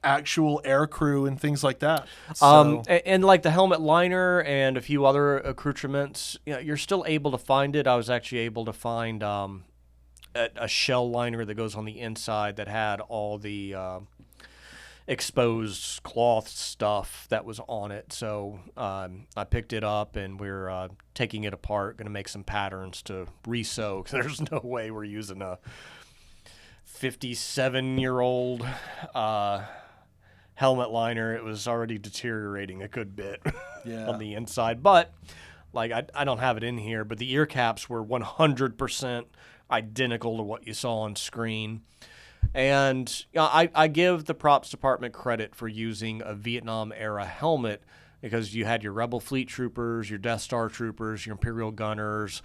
S2: Actual air crew and things like that. So.
S3: And like the helmet liner and a few other accoutrements, you're still able to find it. I was actually able to find a shell liner that goes on the inside that had all the exposed cloth stuff that was on it. So I picked it up, and we're taking it apart, going to make some patterns to re-sew, because there's no way we're using a 57-year-old helmet liner. It was already deteriorating a good bit on the inside. But like I don't have it in here, but the ear caps were 100% identical to what you saw on screen. And I give the props department credit for using a Vietnam-era helmet, because you had your Rebel Fleet troopers, your Death Star troopers, your Imperial gunners,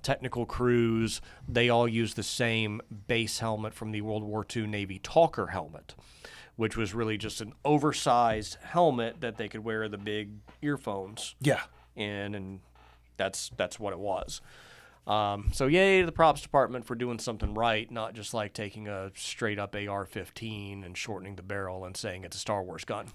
S3: technical crews. They all used the same base helmet from the World War II Navy Talker helmet, which was really just an oversized helmet that they could wear the big earphones in, and that's what it was. So yay to the props department for doing something right, not just like taking a straight up AR-15 and shortening the barrel and saying it's a Star Wars gun,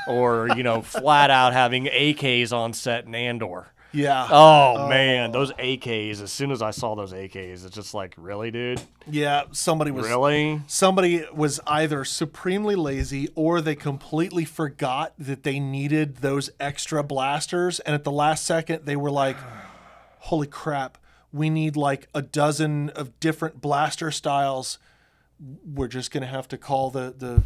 S3: or flat out having AKs on set in Andor.
S2: Yeah.
S3: Oh man, those AKs. As soon as I saw those AKs, it's just like, really, dude?
S2: Yeah. Somebody was either supremely lazy, or they completely forgot that they needed those extra blasters, and at the last second they were like, "Holy crap! We need like a dozen of different blaster styles. We're just going to have to call the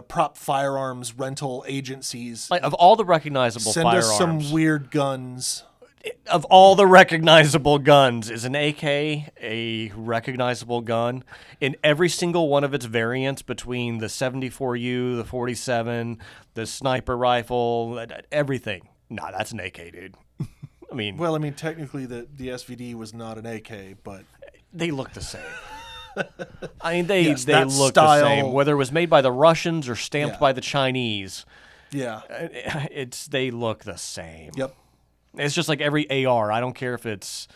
S2: prop firearms rental agencies.
S3: Like, of all the recognizable firearms,
S2: send us some weird guns.
S3: Of all the recognizable guns, is an AK a recognizable gun? In every single one of its variants, between the 74U, the 47, the sniper rifle, everything. Nah, that's an AK, dude.
S2: Technically the SVD was not an AK, but
S3: they look the same. I mean, they look
S2: style.
S3: the same, whether it was made by the Russians or stamped by the Chinese.
S2: Yeah,
S3: they look the same.
S2: Yep.
S3: It's just like every AR. I don't care if it's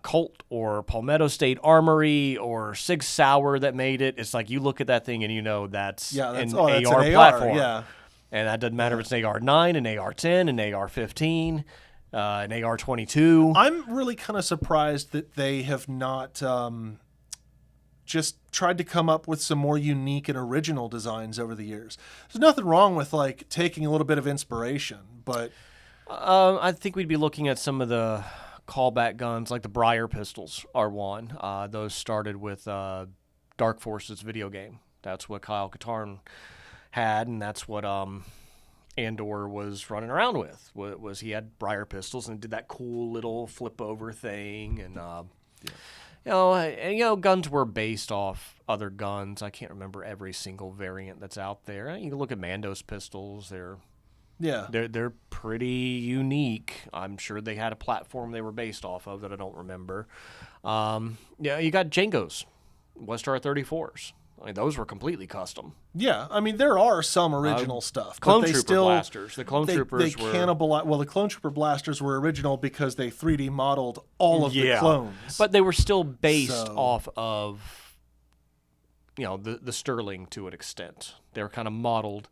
S3: Colt or Palmetto State Armory or Sig Sauer that made it. It's like you look at that thing and that's an AR platform.
S2: Yeah.
S3: And that doesn't matter if it's an AR-9, an AR-10, an AR-15, an AR-22.
S2: I'm really kind of surprised that they have not just tried to come up with some more unique and original designs over the years. There's nothing wrong with like taking a little bit of inspiration, but
S3: I think we'd be looking at some of the callback guns, like the Briar pistols are one. Those started with Dark Forces video game. That's what Kyle Katarn had, and that's what Andor was running around with. Was he had Briar pistols and did that cool little flip over thing, and Guns were based off other guns. I can't remember every single variant that's out there. You can look at Mando's pistols. They're pretty unique. I'm sure they had a platform they were based off of that I don't remember. You got Django's, Westar 34s. I mean, those were completely custom.
S2: Yeah, I mean, there are some original stuff.
S3: Clone
S2: but
S3: Trooper blasters. The Clone Troopers were...
S2: Well, the Clone Trooper blasters were original because they 3D modeled all of the clones.
S3: But they were still based off of, the Sterling to an extent. They were kind of modeled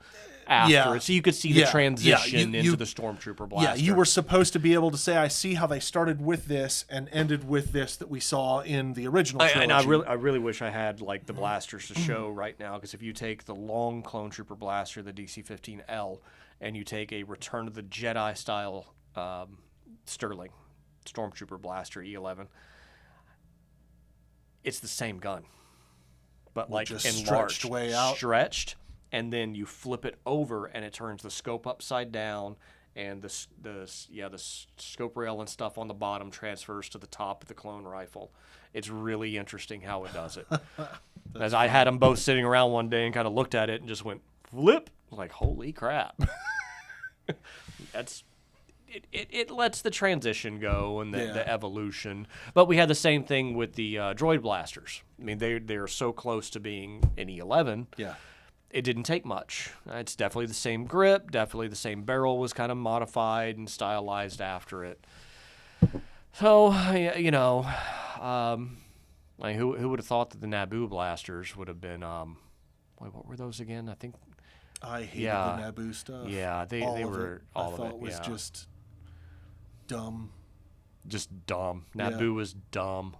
S3: after it. So you could see the transition into the Stormtrooper blaster.
S2: Yeah, you were supposed to be able to say, I see how they started with this and ended with this that we saw in the original trilogy.
S3: And I really wish I had like the blasters to show right now, because if you take the long Clone Trooper blaster, the DC-15L, and you take a Return of the Jedi style Sterling Stormtrooper blaster E11, it's the same gun, but like
S2: just
S3: enlarged,
S2: stretched way out.
S3: And then you flip it over, and it turns the scope upside down, and the scope rail and stuff on the bottom transfers to the top of the clone rifle. It's really interesting how it does it. As I had them both sitting around one day and kind of looked at it and just went flip. I was like, holy crap! It lets the transition go and the evolution. But we had the same thing with the droid blasters. I mean, they're so close to being an E11.
S2: Yeah.
S3: It didn't take much. It's definitely the same grip, definitely the same barrel was kind of modified and stylized after it. So, who would have thought that the Naboo blasters would have been, what were those again? I think...
S2: I hated the Naboo stuff.
S3: Yeah, they were all of it.
S2: I thought it was just dumb.
S3: Just dumb. Naboo was dumb.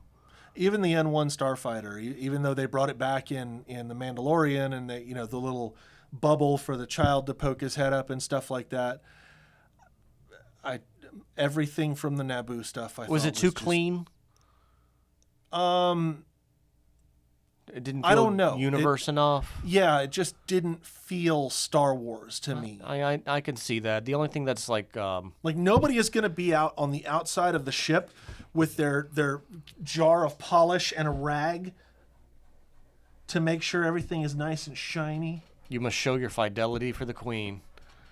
S2: Even the N1 Starfighter, even though they brought it back in The Mandalorian, and they, the little bubble for the child to poke his head up and stuff like that, everything from the Naboo stuff,
S3: was it too clean? It didn't feel
S2: I don't know.
S3: Universe enough?
S2: Yeah, it just didn't feel Star Wars to me.
S3: I can see that. The only thing that's like
S2: nobody is going to be out on the outside of the ship with their jar of polish and a rag to make sure everything is nice and shiny.
S3: You must show your fidelity for the Queen.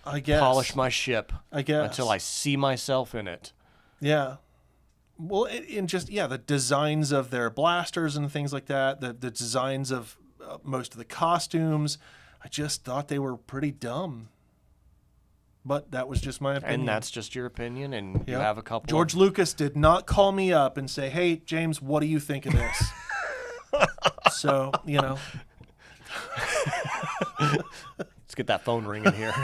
S2: I guess.
S3: Polish my ship.
S2: I guess.
S3: Until I see myself in it.
S2: Yeah. Well, the designs of their blasters and things like that, the designs of most of the costumes, I just thought they were pretty dumb. But that was just my opinion.
S3: And that's just your opinion, and you have a couple.
S2: George Lucas did not call me up and say, hey, James, what do you think of this? So,
S3: Let's get that phone ringing here.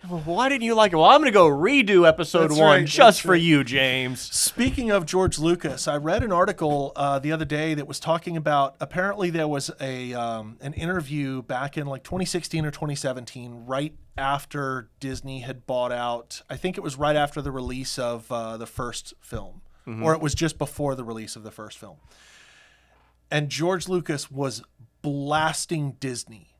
S3: Why didn't you like it? Well, I'm going to go redo episode 1 just for you, James.
S2: Speaking of George Lucas, I read an article the other day that was talking about, apparently there was an interview back in like 2016 or 2017, right after Disney had bought out, I think it was right after the release of the first film, or it was just before the release of the first film. And George Lucas was blasting Disney,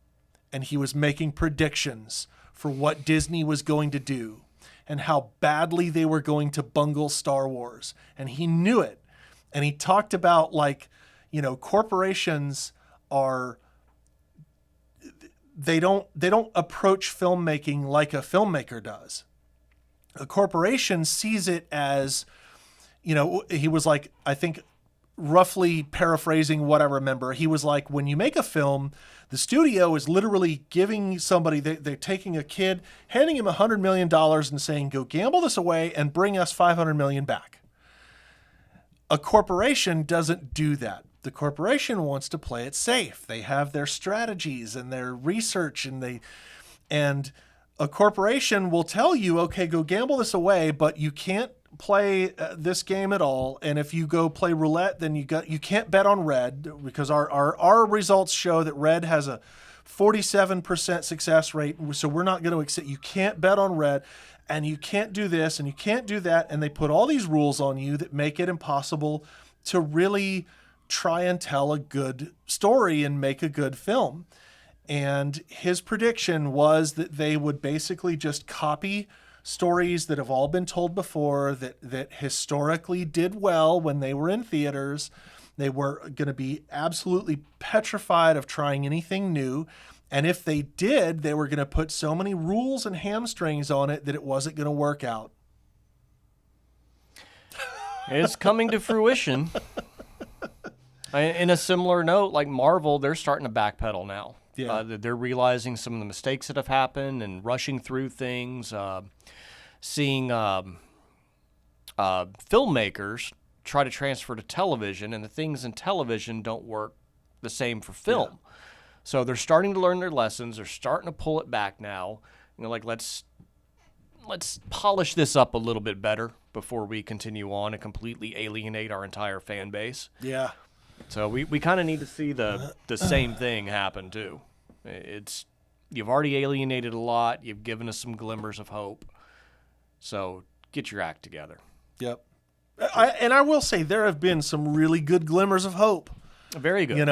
S2: and he was making predictions for what Disney was going to do and how badly they were going to bungle Star Wars. And he knew it. And he talked about corporations they don't approach filmmaking like a filmmaker does. A corporation sees it as, he was like, I think roughly paraphrasing what I remember, he was like, when you make a film, the studio is literally giving somebody, they're taking a kid, handing him $100 million and saying, go gamble this away and bring us $500 million back. A corporation doesn't do that. The corporation wants to play it safe. They have their strategies and their research, and a corporation will tell you, okay, go gamble this away, but you can't play this game at all. And if you go play roulette, then you can't bet on red, because our results show that red has a 47% success rate. So we're not going to accept, you can't bet on red, and you can't do this and you can't do that. And they put all these rules on you that make it impossible to really try and tell a good story and make a good film. And his prediction was that they would basically just copy stories that have all been told before that historically did well when they were in theaters. They were going to be absolutely petrified of trying anything new. And if they did, they were going to put so many rules and hamstrings on it that it wasn't going to work out.
S3: It's coming to fruition. In a similar note, like Marvel, they're starting to backpedal now.
S2: Yeah.
S3: They're realizing some of the mistakes that have happened and rushing through things, seeing filmmakers try to transfer to television, and the things in television don't work the same for film. Yeah. So they're starting to learn their lessons. They're starting to pull it back now. Like let's polish this up a little bit better before we continue on and completely alienate our entire fan base.
S2: Yeah.
S3: So we kind of need to see the same thing happen too. You've already alienated a lot. You've given us some glimmers of hope. So get your act together.
S2: Yep. I will say there have been some really good glimmers of hope.
S3: Very good.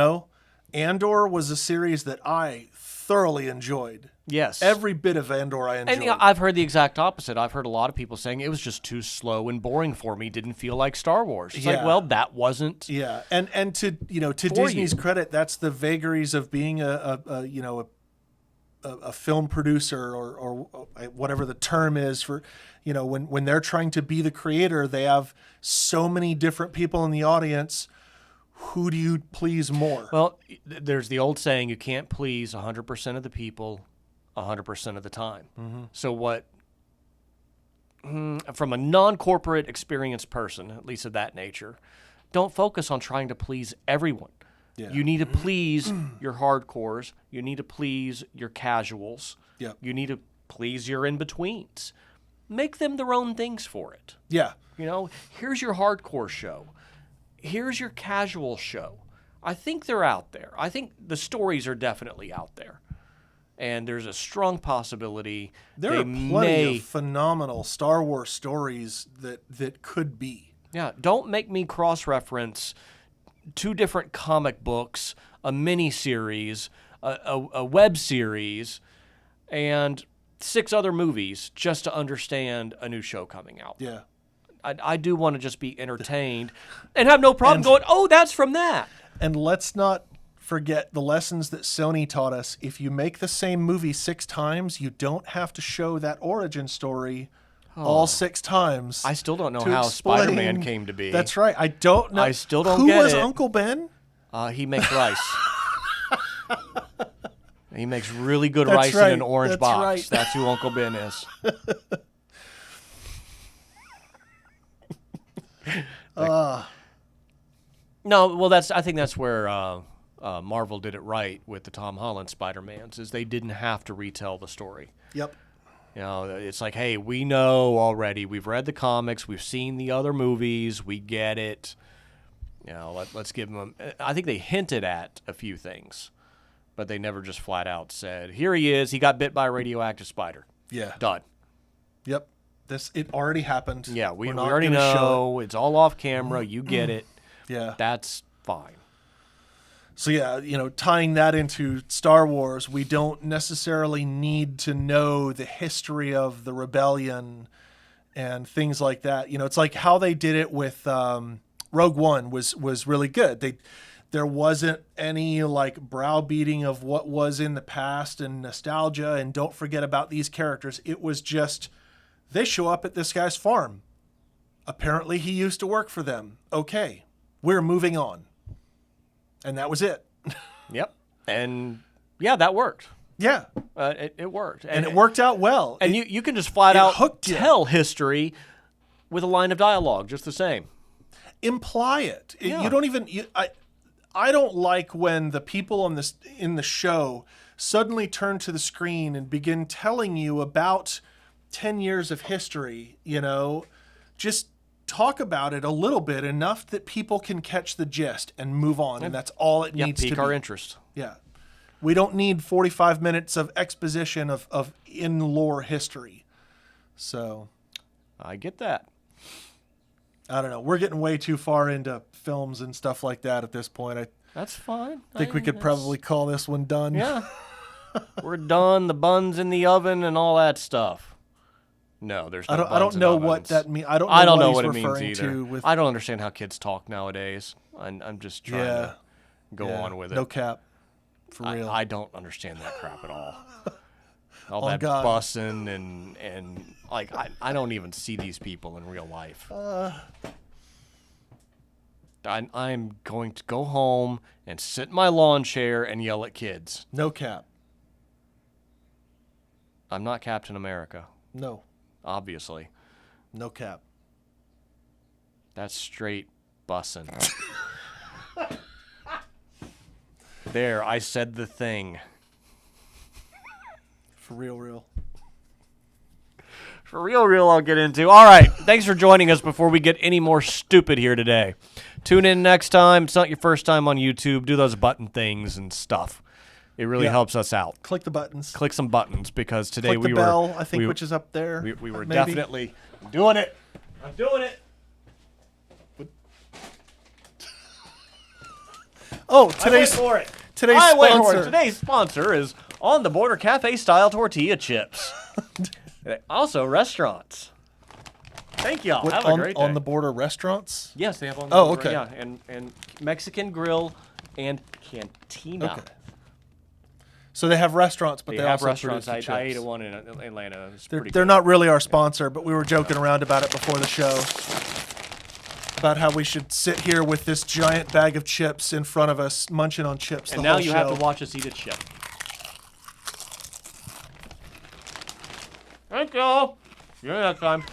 S2: Andor was a series that I thoroughly enjoyed.
S3: Yes.
S2: Every bit of Andor I enjoyed.
S3: And I've heard the exact opposite. I've heard a lot of people saying it was just too slow and boring for me. Didn't feel like Star Wars. It's like, well, that wasn't.
S2: Yeah. And to Disney's credit, that's the vagaries of being a film producer or whatever the term is for, when they're trying to be the creator, they have so many different people in the audience. Who do you please more?
S3: Well, there's the old saying, you can't please 100% of the people 100% of the time. Mm-hmm. So from a non-corporate experienced person, at least of that nature, don't focus on trying to please everyone. Yeah. You need to please your hardcores. You need to please your casuals.
S2: Yep.
S3: You need to please your in-betweens. Make them their own things for it.
S2: Yeah.
S3: Here's your hardcore show. Here's your casual show. I think they're out there. I think the stories are definitely out there. And there's a strong possibility
S2: there are plenty of phenomenal Star Wars stories that could be.
S3: Yeah, don't make me cross-reference 2 different comic books, a mini-series, a web series, and 6 other movies just to understand a new show coming out.
S2: Yeah.
S3: I do want to just be entertained and have no problem going, oh, that's from that.
S2: And let's not forget the lessons that Sony taught us. If you make the same movie 6 times, you don't have to show that origin story all 6 times.
S3: I still don't know how Spider-Man came to be.
S2: That's right. I don't know.
S3: I still don't
S2: get it.
S3: Who
S2: was Uncle Ben?
S3: He makes rice. He makes really good rice in an orange box.
S2: Right.
S3: That's who Uncle Ben is. No, well, I think that's where Marvel did it right with the Tom Holland Spider-Mans, is they didn't have to retell the story.
S2: Yep.
S3: It's like, hey, we know already. We've read the comics. We've seen the other movies. We get it. Let's give them. I think they hinted at a few things, but they never just flat out said, here he is. He got bit by a radioactive spider.
S2: Yeah.
S3: Done.
S2: Yep. It already happened.
S3: Yeah, we already know. It's all off camera. You get it.
S2: Yeah.
S3: That's fine.
S2: So, yeah, tying that into Star Wars, we don't necessarily need to know the history of the rebellion and things like that. It's like how they did it with Rogue One was really good. There wasn't any browbeating of what was in the past and nostalgia and don't forget about these characters. It was just, they show up at this guy's farm. Apparently he used to work for them. Okay, we're moving on. And that was it.
S3: Yep. And yeah, that worked.
S2: Yeah.
S3: It worked.
S2: And it worked out well.
S3: And you can just flat out tell history with a line of dialogue, just the same.
S2: Imply it.
S3: Yeah.
S2: You don't even... I don't like when the people in the show suddenly turn to the screen and begin telling you about 10 years of history, Just talk about it a little bit, enough that people can catch the gist and move on, and that's all it needs to be.
S3: Pique our interest.
S2: Yeah. We don't need 45 minutes of exposition of in-lore history. So.
S3: I get that.
S2: I don't know. We're getting way too far into films and stuff like that at this point.
S3: That's fine.
S2: I think we could probably call this one done.
S3: Yeah. We're done. The bun's in the oven and all that stuff. No, there's no
S2: I don't know what that means. I don't know what it means either.
S3: I don't understand how kids talk nowadays. I'm just trying to go on with it.
S2: No cap. For real.
S3: I don't understand that crap at all. All that bussing and like I don't even see these people in real life. I'm going to go home and sit in my lawn chair and yell at kids.
S2: No cap.
S3: I'm not Captain America.
S2: No.
S3: Obviously.
S2: No cap.
S3: That's straight bussin'. There, I said the thing.
S2: For real.
S3: For real, I'll get into. All right, thanks for joining us before we get any more stupid here today. Tune in next time. It's not your first time on YouTube. Do those button things and stuff. It really helps us out.
S2: Click the buttons.
S3: Click some buttons because today
S2: Click the bell, I think, which is up there.
S3: We were definitely doing it. I'm doing it.
S2: Oh, today's
S3: sponsor is On the Border Cafe style tortilla chips. Also restaurants. Thank y'all. Have a great day.
S2: On the Border restaurants?
S3: Yes, they have on the border.
S2: Okay.
S3: Yeah, and Mexican grill and cantina.
S2: Okay. So they have restaurants, but they
S3: have
S2: also
S3: restaurants.
S2: produce the
S3: I ate
S2: chips.
S3: one in Atlanta.
S2: They're not really our sponsor, but we were joking around about it before the show. About how we should sit here with this giant bag of chips in front of us, munching on chips
S3: and
S2: the whole
S3: now you
S2: show.
S3: have to watch us eat a chip. Thank you. See you next time.